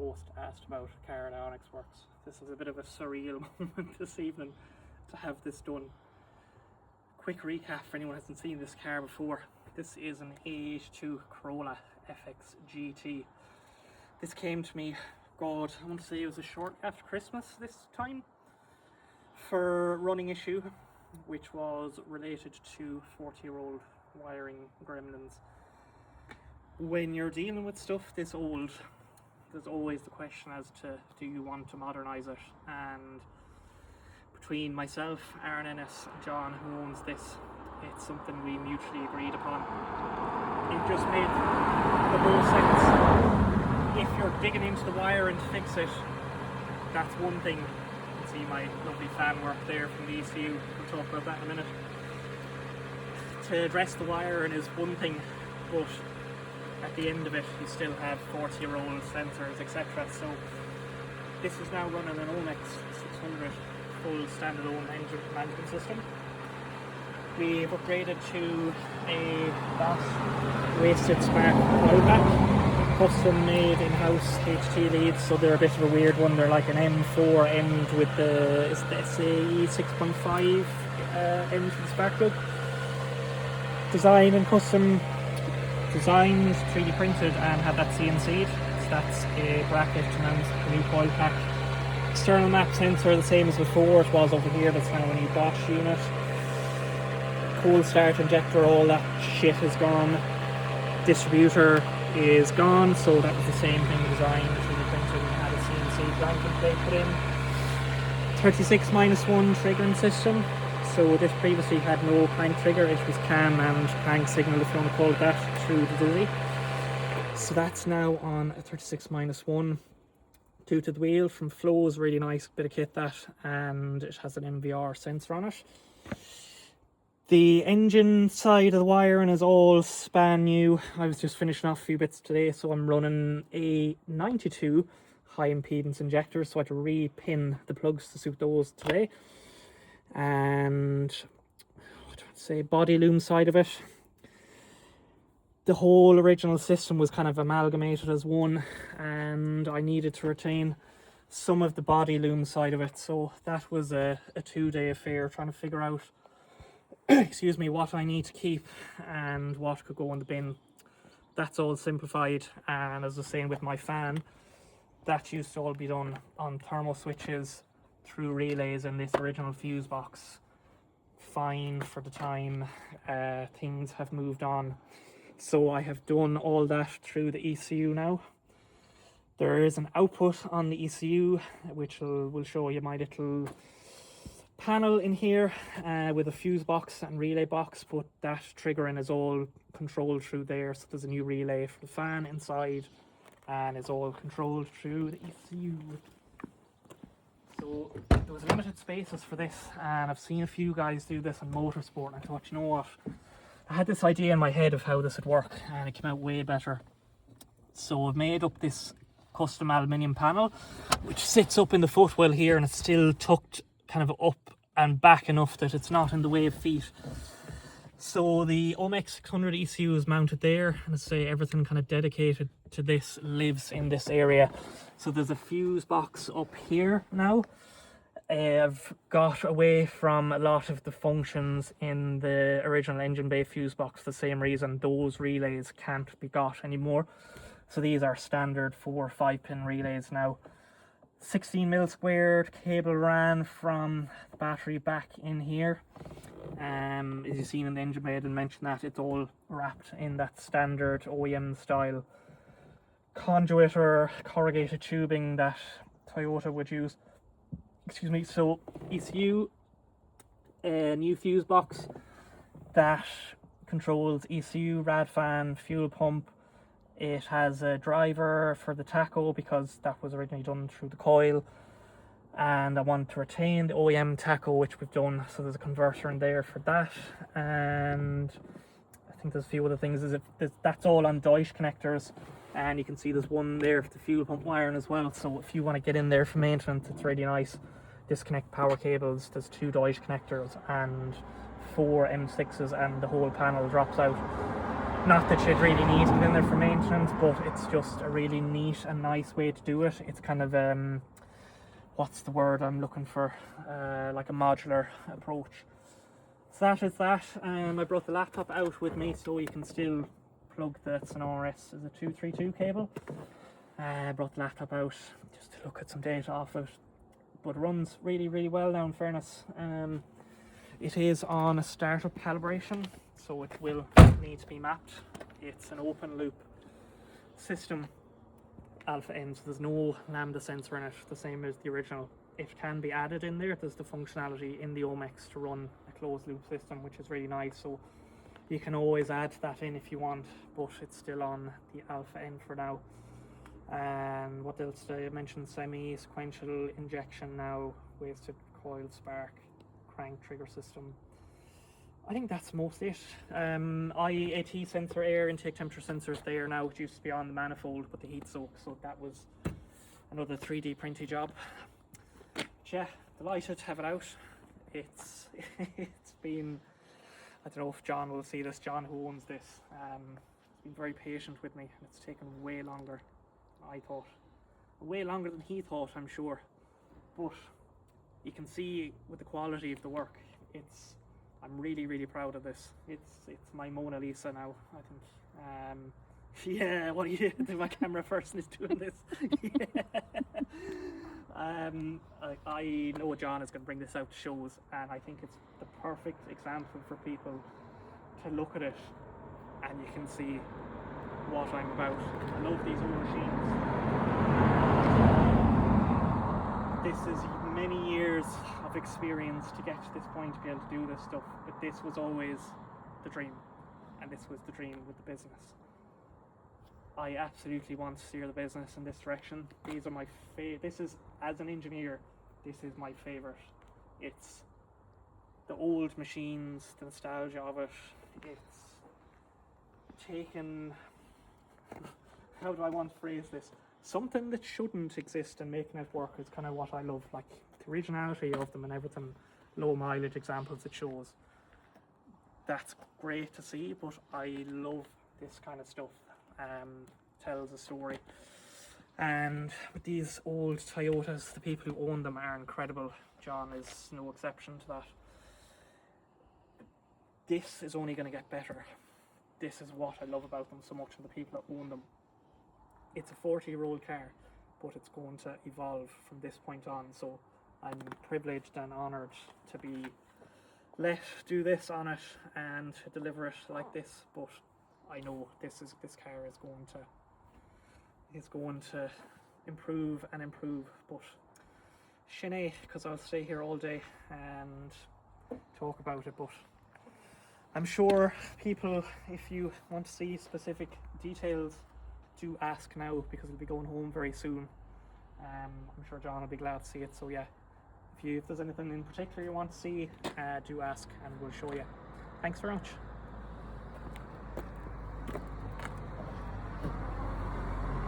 host asked about car avionics works. This is a bit of a surreal moment this evening to have this done. Quick recap for anyone who hasn't seen this car before. This is an AE82 Corolla FX GT. This came to me, God, I want to say it was a short after Christmas this time, for a running issue, which was related to 40-year-old wiring gremlins. When you're dealing with stuff this old, there's always the question as to, do you want to modernise it? And between myself, Aaron Ennis, and John, who owns this, it's something we mutually agreed upon. It just made the most sense. If you're digging into the wire and to fix it, that's one thing. You can see my lovely fan work there from the ECU. We'll talk about that in a minute. To address the wiring is one thing, but at the end of it you still have 40-year-old sensors, etc. So this is now running an Omex 600 full standalone engine management system. We've upgraded to a Boss wasted spark oil pack, custom made in-house HT leads, so they're a bit of a weird one. They're like an M4 end with the SAE 6.5 end for the spark plug. Designed and custom designed, 3D printed, and had that CNC'd. So that's a bracket to mount the new coil pack. External map sensor, the same as before, it was over here, that's now a new Bosch unit. Cold start injector, all that shit is gone. Distributor is gone, so that was the same thing, designed, 3D printed, and had a CNC blanket plate put in. 36-1 triggering system. So this previously had no crank trigger, it was cam and crank signal, if you want to call it that, through the dizzy. So that's now on a 36-1. Two to the wheel from Flo's, really nice bit of kit that, and it has an MVR sensor on it. The engine side of the wiring is all span new. I was just finishing off a few bits today, so I'm running AE82 high impedance injectors, so I had to re-pin the plugs to suit those today. And what do I say, body loom side of it, the whole original system was kind of amalgamated as one, and I needed to retain some of the body loom side of it, so that was a 2-day affair, trying to figure out excuse me, what I need to keep and what could go in the bin. That's all simplified, and as I was saying with my fan, that used to all be done on thermal switches through relays in this original fuse box. Fine for the time, things have moved on, so I have done all that through the ECU now. There is an output on the ECU which will show you my little panel in here with a fuse box and relay box, but that triggering is all controlled through there, so there's a new relay for the fan inside and it's all controlled through the ECU. So there was limited spaces for this, and I've seen a few guys do this on motorsport, and I thought, you know what, I had this idea in my head of how this would work and it came out way better. So I've made up this custom aluminium panel which sits up in the footwell here, and it's still tucked kind of up and back enough that it's not in the way of feet. So the Omex 600 ECU is mounted there, and I say everything kind of dedicated to this lives in this area. So there's a fuse box up here now. I've got away from a lot of the functions in the original engine bay fuse box, the same reason those relays can't be got anymore. So these are standard 4 or 5 pin relays now. 16mm squared cable ran from the battery back in here. As you've seen in the engine bay, I didn't mention that, it's all wrapped in that standard OEM style conduit or corrugated tubing that Toyota would use. Excuse me. So ECU, a new fuse box that controls ECU, rad fan, fuel pump. It has a driver for the tacho because that was originally done through the coil, and I want to retain the OEM tacho, which we've done, so there's a converter in there for that. And I think there's a few other things. That's all on Deutsch connectors, and you can see there's one there for the fuel pump wiring as well, so if you want to get in there for maintenance, it's really nice. Disconnect power cables, there's 2 Deutsch connectors and 4 M6s, and the whole panel drops out. Not that you'd really need it in there for maintenance, but it's just a really neat and nice way to do it. It's kind of what's the word I'm looking for, like a modular approach. So that is that. I brought the laptop out with me so you can still plug the Sonoris as a 232 cable. I brought the laptop out just to look at some data off it, but it runs really well now, in fairness. It is on a startup calibration, so it will need to be mapped. It's an open loop system, alpha N, so there's no lambda sensor in it, the same as the original. It can be added in there. There's the functionality in the Omex to run a closed loop system, which is really nice, so you can always add that in if you want, but it's still on the alpha N for now. And what else did I mention? Semi-sequential injection now, wasted coil spark, crank trigger system. I think that's mostly it. AE82 sensor, air intake temperature sensors there now. It used to be on the manifold, but the heat soak, so that was another 3D printy job. But yeah, delighted to have it out. It's been, I don't know if John will see this, John who owns this, he's been very patient with me, and it's taken way longer than I thought. Way longer than he thought, I'm sure. But you can see with the quality of the work, I'm really proud of this. It's my Mona Lisa now, I think. Yeah, what do you do? My camera person is doing this. I know John is going to bring this out to shows, and I think it's the perfect example for people to look at it and you can see what I'm about. I love these old machines. This is many years of experience to get to this point to be able to do this stuff, but this was always the dream, and this was the dream with the business. I absolutely want to steer the business in this direction. These are my this is, as an engineer, this is my favorite. It's the old machines, the nostalgia of it. It's taken, how do I want to phrase this? Something that shouldn't exist and making it work is kind of what I love, like the originality of them and everything, low mileage examples it shows. That's great to see, but I love this kind of stuff. Tells a story, and with these old Toyotas, the people who own them are incredible. John is no exception to that. This is only going to get better. This is what I love about them so much, and the people that own them. It's a 40-year-old car, but it's going to evolve from this point on, so I'm privileged and honoured to be let do this on it and to deliver it like this, but I know this car is going to improve and improve, but Sinead, because I'll stay here all day and talk about it, but I'm sure people, if you want to see specific details, do ask now, because we'll be going home very soon. I'm sure John will be glad to see it, so yeah, if there's anything in particular you want to see, do ask and we'll show you. Thanks very much.